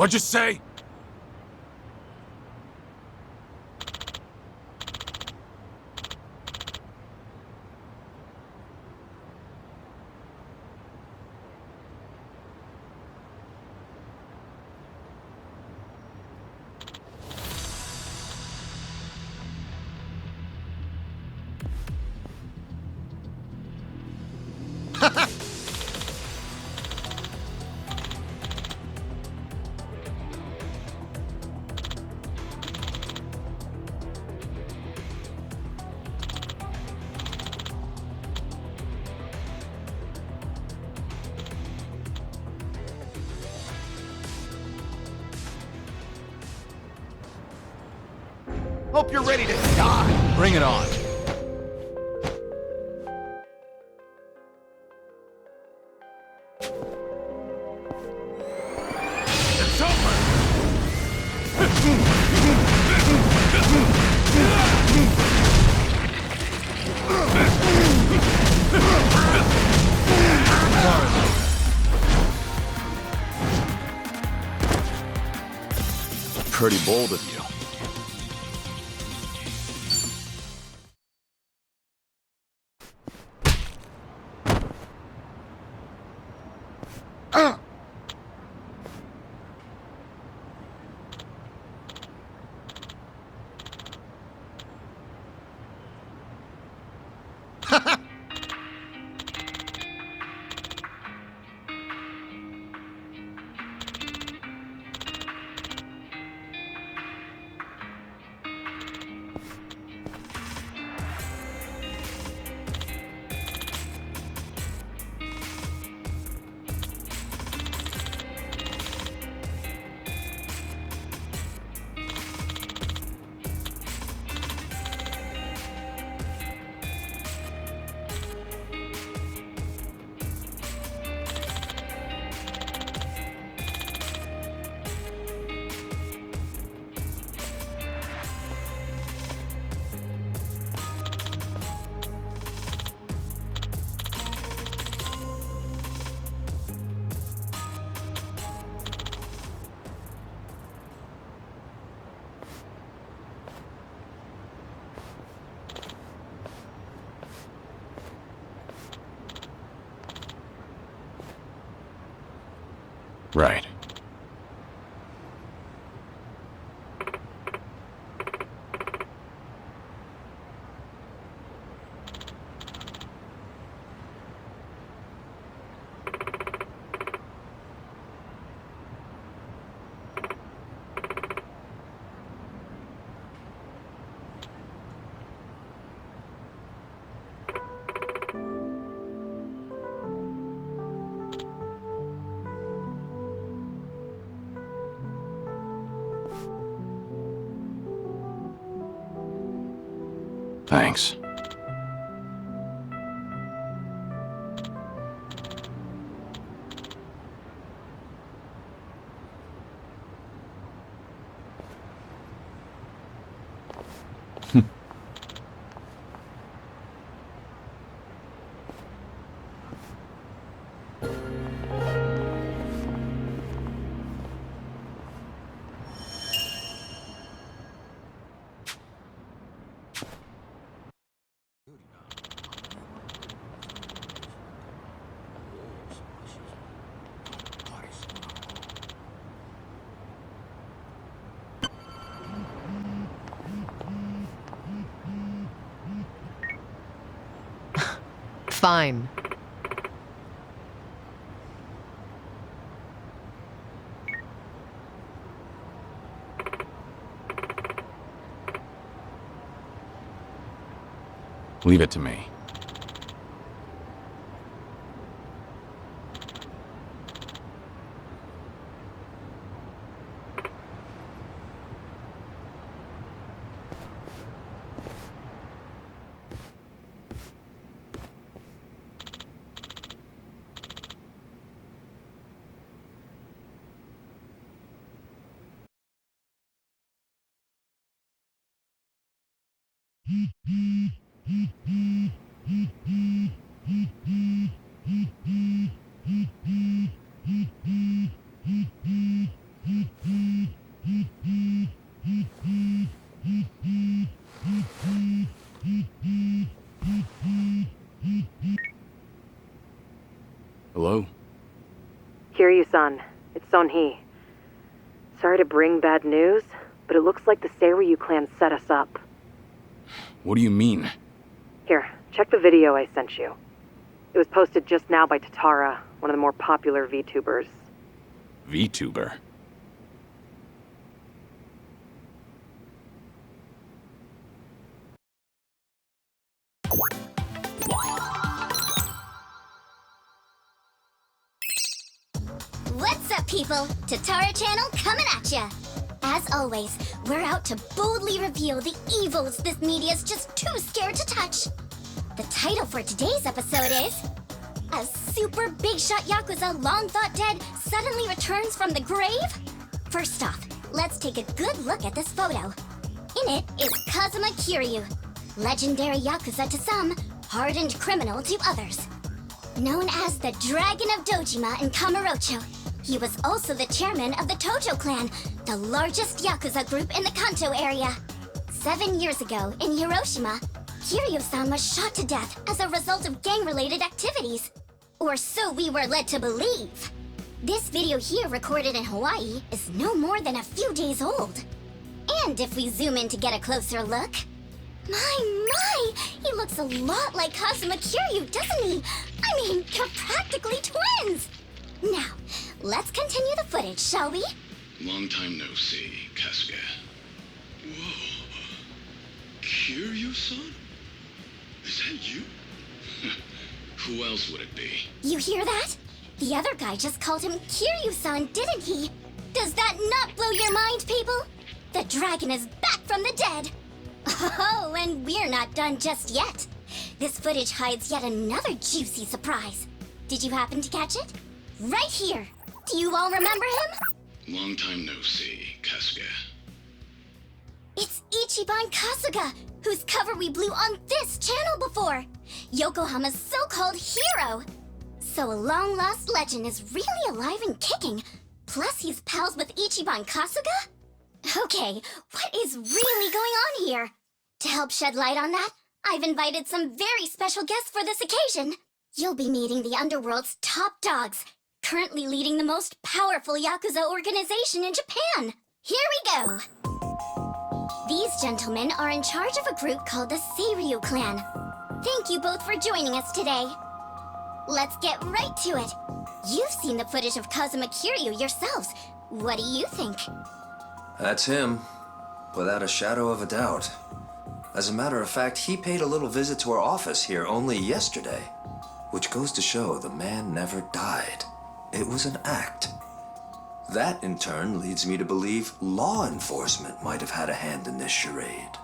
What'd you say? Hope you're ready to die. Bring it on. It's over! Pretty bold of you. Right. Thanks. Fine. Leave it to me. Hello? Kiryu-san, it's Son-hee. Sorry to bring bad news, but it looks like the Seiryu clan set us up. What do you mean? Here, check the video I sent you. It was posted just now by Tatara, one of the more popular VTubers. VTuber? What's up, people? Tatara Channel coming at ya! As always, we're out to boldly reveal the evils this media's just too scared to touch. The title for today's episode is... A super big shot Yakuza long thought dead suddenly returns from the grave? First off, let's take a good look at this photo. In it is Kazuma Kiryu, legendary Yakuza to some, hardened criminal to others. Known as the Dragon of Dojima in Kamurocho, he was also the chairman of the Tojo clan, the largest Yakuza group in the Kanto area. 7 years ago, in Hiroshima, Kiryu-san was shot to death as a result of gang-related activities. Or so we were led to believe. This video here, recorded in Hawaii, is no more than a few days old. And if we zoom in to get a closer look... My! He looks a lot like Kazuma Kiryu, doesn't he? I mean, they're practically twins! Now, let's continue the footage, shall we? Long time no see, Kasuga. Whoa. Kiryu-san? Is that you? Who else would it be? You hear that? The other guy just called him Kiryu-san, didn't he? Does that not blow your mind, people? The dragon is back from the dead! Oh, and we're not done just yet. This footage hides yet another juicy surprise. Did you happen to catch it? Right here! Do you all remember him? Long time no see, Kasuga. It's Ichiban Kasuga, whose cover we blew on this channel before! Yokohama's so-called hero! So a long-lost legend is really alive and kicking. Plus he's pals with Ichiban Kasuga? Okay, what is really going on here? To help shed light on that, I've invited some very special guests for this occasion. You'll be meeting the underworld's top dogs, currently leading the most powerful Yakuza organization in Japan. Here we go! These gentlemen are in charge of a group called the Seiryu clan. Thank you both for joining us today. Let's get right to it. You've seen the footage of Kazuma Kiryu yourselves. What do you think? That's him, without a shadow of a doubt. As a matter of fact, he paid a little visit to our office here only yesterday, which goes to show the man never died. It was an act. That, in turn, leads me to believe law enforcement might have had a hand in this charade.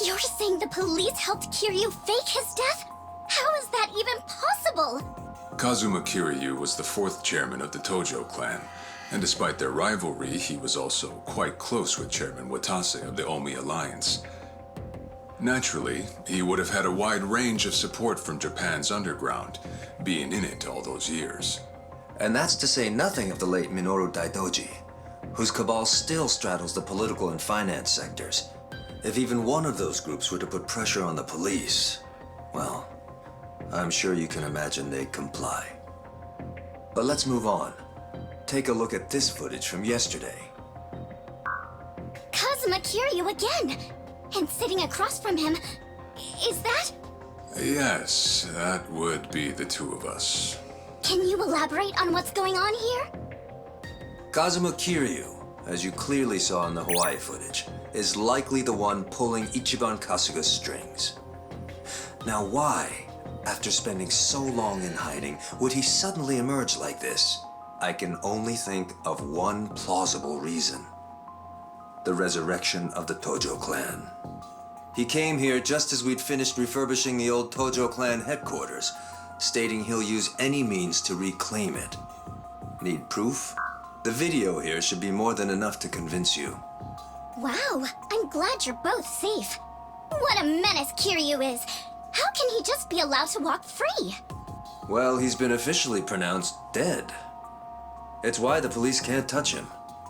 You're saying the police helped Kiryu fake his death? How is that even possible? Kazuma Kiryu was the 4th chairman of the Tojo clan, and despite their rivalry, he was also quite close with Chairman Watase of the Omi Alliance. Naturally, he would have had a wide range of support from Japan's underground, being in it all those years. And that's to say nothing of the late Minoru Daidoji, whose cabal still straddles the political and finance sectors. If even one of those groups were to put pressure on the police, well, I'm sure you can imagine they'd comply. But let's move on. Take a look at this footage from yesterday. Kazuma Kiryu again! And sitting across from him, is that? Yes, that would be the two of us. Can you elaborate on what's going on here? Kazuma Kiryu, as you clearly saw in the Hawaii footage, is likely the one pulling Ichiban Kasuga's strings. Now why, after spending so long in hiding, would he suddenly emerge like this? I can only think of one plausible reason. The resurrection of the Tojo clan. He came here just as we'd finished refurbishing the old Tojo clan headquarters, stating he'll use any means to reclaim it. Need proof? The video here should be more than enough to convince you. Wow, I'm glad you're both safe. What a menace Kiryu is. How can he just be allowed to walk free? Well, he's been officially pronounced dead. It's why the police can't touch him.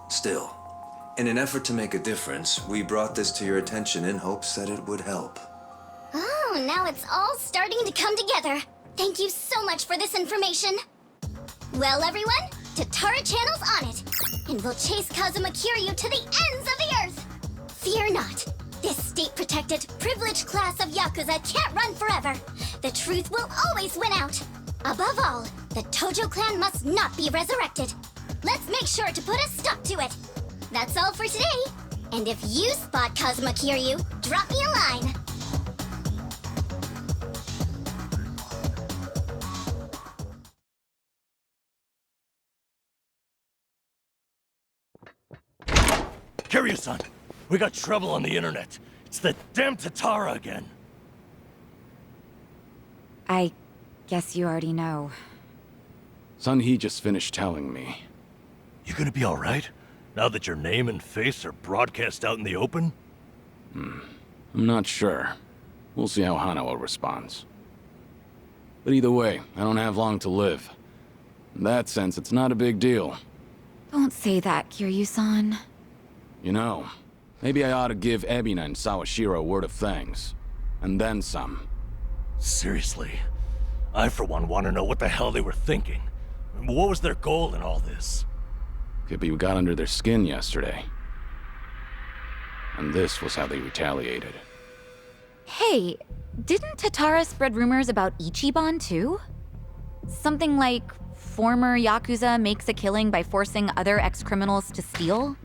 Still, in an effort to make a difference, we brought this to your attention in hopes that it would help. Oh, now it's all starting to come together. Thank you so much for this information. Well, everyone, Tatara Channel's on it, and we'll chase Kazuma Kiryu to the ends of the earth. Fear not. This state-protected, privileged class of Yakuza can't run forever. The truth will always win out. Above all, the Tojo clan must not be resurrected. Let's make sure to put a stop to it. That's all for today. And if you spot Kazuma Kiryu, drop me a line. Kiryu-san, we got trouble on the internet. It's the damn Tatara again. I guess you already know. Sun-hee just finished telling me. You gonna be alright? Now that your name and face are broadcast out in the open? I'm not sure. We'll see how Hanawa responds. But either way, I don't have long to live. In that sense, it's not a big deal. Don't say that, Kiryu-san. You know, maybe I ought to give Ebina and Sawashiro a word of thanks. And then some. Seriously? I, for one, want to know what the hell they were thinking. What was their goal in all this? Could be we got under their skin yesterday. And this was how they retaliated. Hey, didn't Tatara spread rumors about Ichiban too? Something like former Yakuza makes a killing by forcing other ex-criminals to steal?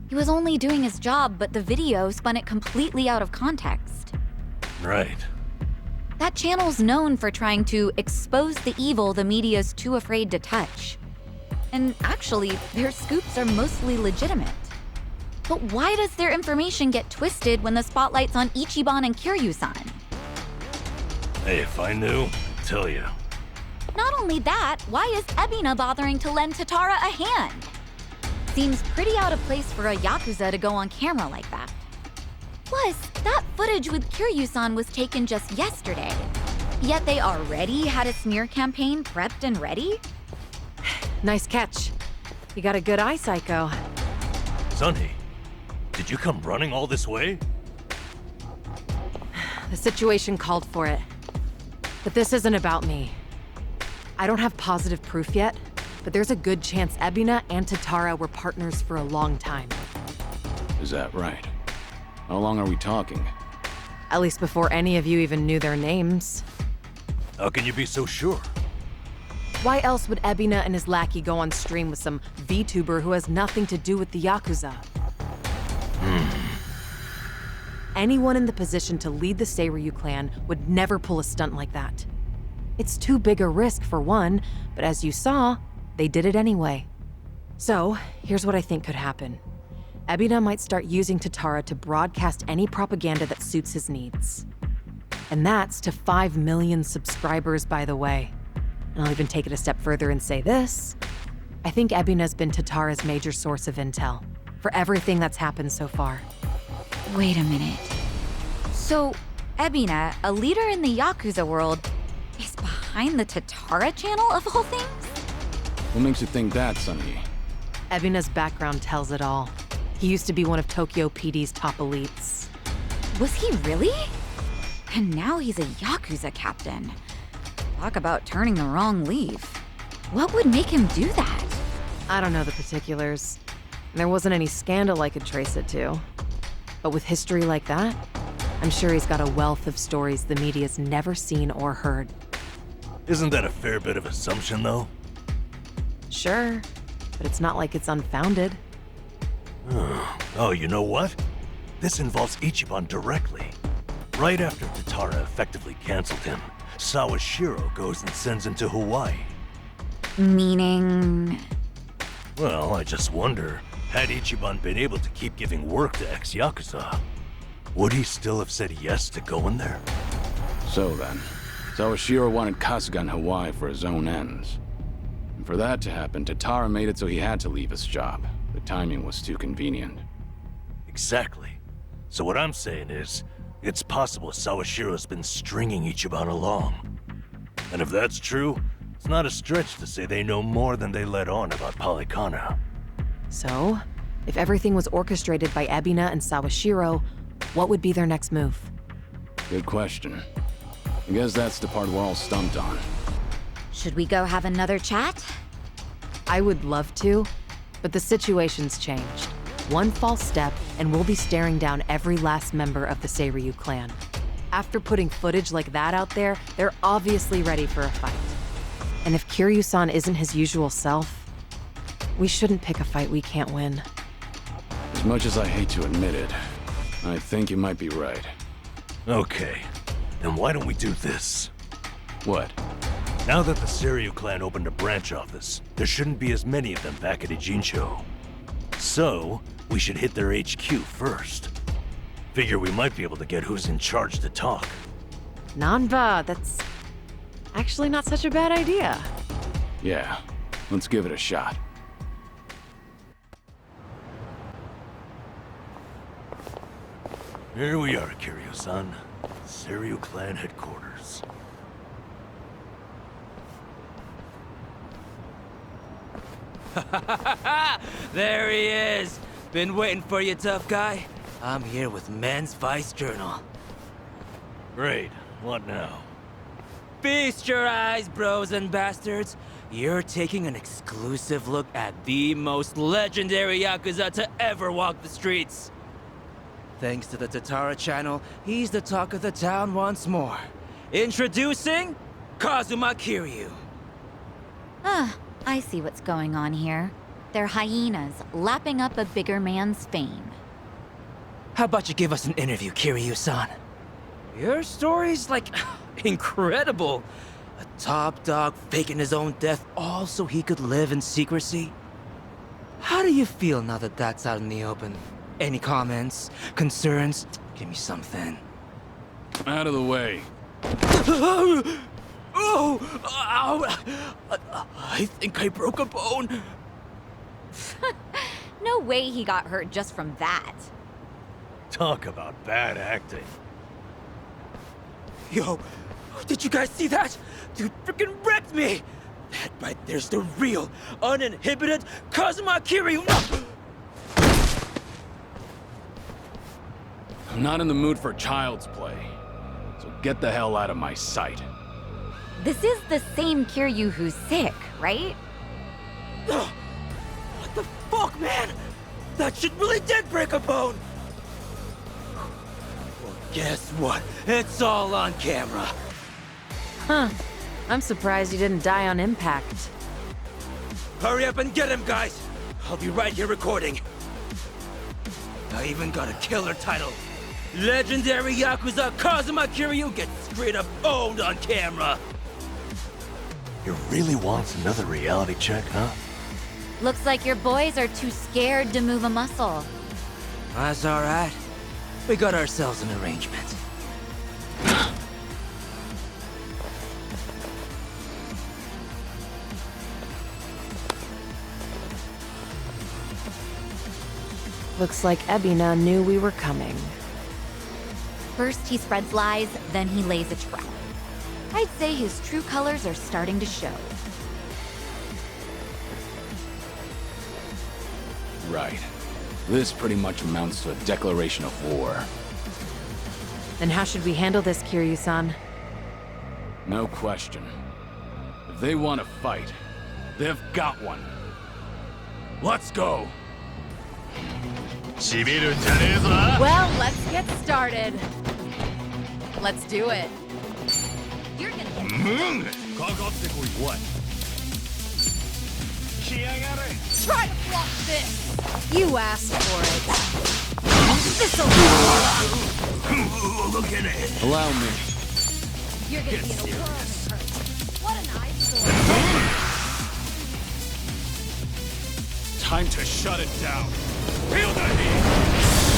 He was only doing his job, but the video spun it completely out of context. Right. That channel's known for trying to expose the evil the media's too afraid to touch. And actually, their scoops are mostly legitimate. But why does their information get twisted when the spotlight's on Ichiban and Kiryu-san? Hey, if I knew, I'd tell you. Not only that, why is Ebina bothering to lend Tatara a hand? Seems pretty out of place for a Yakuza to go on camera like that. Plus, that footage with Kiryu-san was taken just yesterday. Yet they already had a smear campaign prepped and ready? Nice catch. You got a good eye, Psycho. Sunny, did you come running all this way? The situation called for it. But this isn't about me. I don't have positive proof yet, but there's a good chance Ebina and Tatara were partners for a long time. Is that right? How long are we talking? At least before any of you even knew their names. How can you be so sure? Why else would Ebina and his lackey go on stream with some VTuber who has nothing to do with the Yakuza? Anyone in the position to lead the Seiryu clan would never pull a stunt like that. It's too big a risk for one, but as you saw, they did it anyway. So, here's what I think could happen. Ebina might start using Tatara to broadcast any propaganda that suits his needs. And that's to 5 million subscribers, by the way. And I'll even take it a step further and say this. I think Ebina's been Tatara's major source of intel for everything that's happened so far. Wait a minute. So, Ebina, a leader in the Yakuza world, is behind the Tatara channel of all things? What makes you think that, Sunny? Ebina's background tells it all. He used to be one of Tokyo PD's top elites. Was he really? And now he's a Yakuza captain. Talk about turning the wrong leaf. What would make him do that? I don't know the particulars. There wasn't any scandal I could trace it to. But with history like that, I'm sure he's got a wealth of stories the media's never seen or heard. Isn't that a fair bit of assumption, though? Sure, but it's not like it's unfounded. Oh, you know what? This involves Ichiban directly. Right after Tatara effectively canceled him, Sawashiro goes and sends him to Hawaii. Meaning... Well, I just wonder, had Ichiban been able to keep giving work to ex-Yakuza, would he still have said yes to going there? So then, Sawashiro wanted Kasuga in Hawaii for his own ends. And for that to happen, Tatara made it so he had to leave his job. The timing was too convenient. Exactly. So what I'm saying is, it's possible Sawashiro's been stringing Ichiban along. And if that's true, it's not a stretch to say they know more than they let on about Polycana. So, if everything was orchestrated by Ebina and Sawashiro, what would be their next move? Good question. I guess that's the part we're all stumped on. Should we go have another chat? I would love to, but the situation's changed. One false step, and we'll be staring down every last member of the Seiryu clan. After putting footage like that out there, they're obviously ready for a fight. And if Kiryu-san isn't his usual self, we shouldn't pick a fight we can't win. As much as I hate to admit it, I think you might be right. Okay, then why don't we do this? What? Now that the Seiryu clan opened a branch office, there shouldn't be as many of them back at Ijincho. So, we should hit their HQ first. Figure we might be able to get who's in charge to talk. Nanba, that's actually not such a bad idea. Yeah, let's give it a shot. Here we are, Kiryu-san. Seiryu clan headquarters. There he is! Been waiting for you, tough guy. I'm here with Men's Vice Journal. Great. What now? Feast your eyes, bros and bastards. You're taking an exclusive look at the most legendary Yakuza to ever walk the streets. Thanks to the Tatara channel, he's the talk of the town once more. Introducing Kazuma Kiryu. Ah, I see what's going on here. They're hyenas, lapping up a bigger man's fame. How about you give us an interview, Kiryu-san? Your story's, like, incredible. A top dog faking his own death all so he could live in secrecy. How do you feel now that that's out in the open? Any comments? Concerns? Give me something. Out of the way. Oh! Ow! I think I broke a bone. No way he got hurt just from that. Talk about bad acting. Yo, did you guys see that? Dude freaking wrecked me! That right there's the real, uninhibited Kazuma Kiryu! I'm not in the mood for child's play, so get the hell out of my sight. This is the same Kiryu who's sick, right? What the fuck, man? That shit really did break a bone! Well, guess what? It's all on camera. Huh. I'm surprised you didn't die on impact. Hurry up and get him, guys! I'll be right here recording. I even got a killer title. Legendary Yakuza Kazuma Kiryu gets straight up owned on camera. You really want another reality check, huh? Looks like your boys are too scared to move a muscle. That's alright. We got ourselves an arrangement. Looks like Ebina knew we were coming. First he spreads lies, then he lays a trap. I'd say his true colors are starting to show. Right. This pretty much amounts to a declaration of war. Then how should we handle this, Kiryu-san? No question. If they want to fight, they've got one. Let's go! Well, let's get started. Let's do it. You're gonna get What? Try to block this. You asked for it. This'll Look at it. Allow me. You're gonna be in a world of hurt. What an eyesore. Time to shut it down. Feel the heat!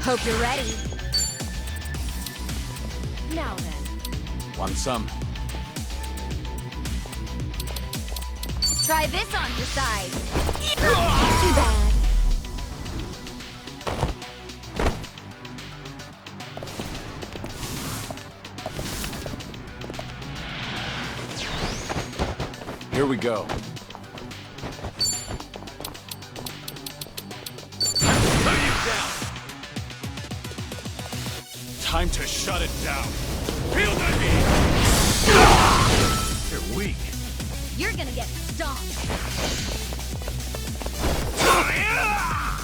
Hope you're ready. Now then, Want some? Try this on your side. Too bad. Here we go. Time to shut it down. Feel that heat! You're weak. You're gonna get stomped.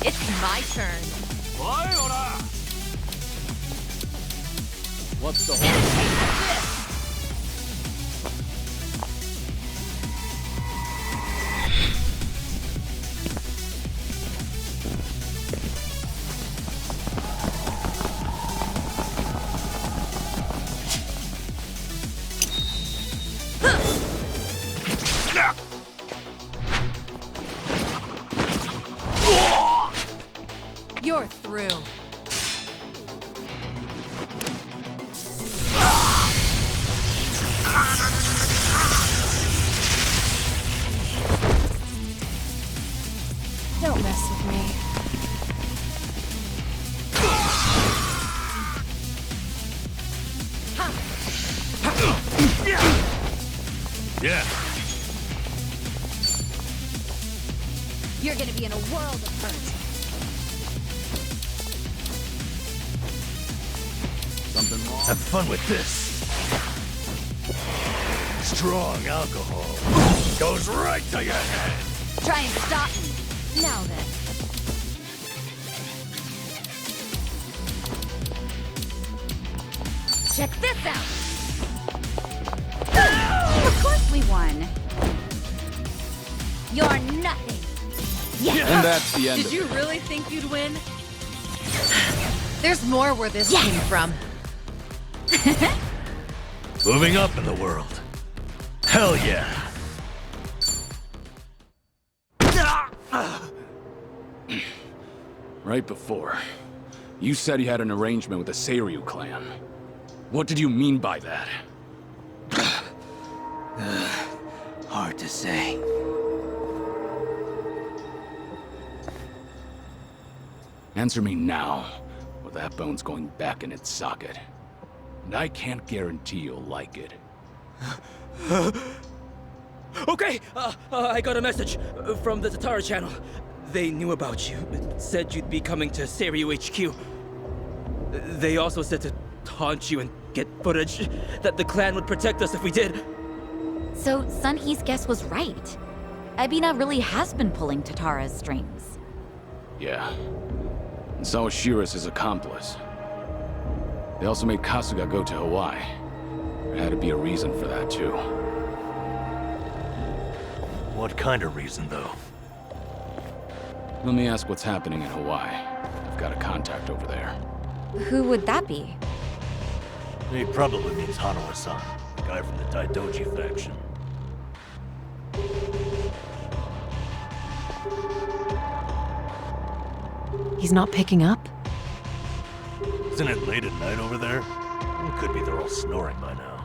It's my turn. What's the whole... You're through. Don't mess with me. Yeah. You're gonna be in a world of hurt. Something wrong? Have fun with this. Strong alcohol goes right to your head. Try and stop me. Now then. Check this out. Of course we won. You're nothing. Yeah. And that's the end Did of you it. really think you'd win? There's more where this came from. Moving up in the world. Hell yeah. Right before, you said you had an arrangement with the Seiryu clan. What did you mean by that? Hard to say. Answer me now, or that bone's going back in its socket. And I can't guarantee you'll like it. Okay, I got a message from the Tatara channel. They knew about you. It said you'd be coming to Seiryu HQ. They also said to taunt you and get footage that the clan would protect us if we did. So Sunhee's guess was right. Ebina really has been pulling Tatara's strings. Yeah. And so is Shira's his accomplice. They also made Kasuga go to Hawaii. There had to be a reason for that, too. What kind of reason, though? Let me ask what's happening in Hawaii. I've got a contact over there. Who would that be? He probably means Hanawa-san, the guy from the Daidoji faction. He's not picking up? Isn't it late at night over there? It could be they're all snoring by now.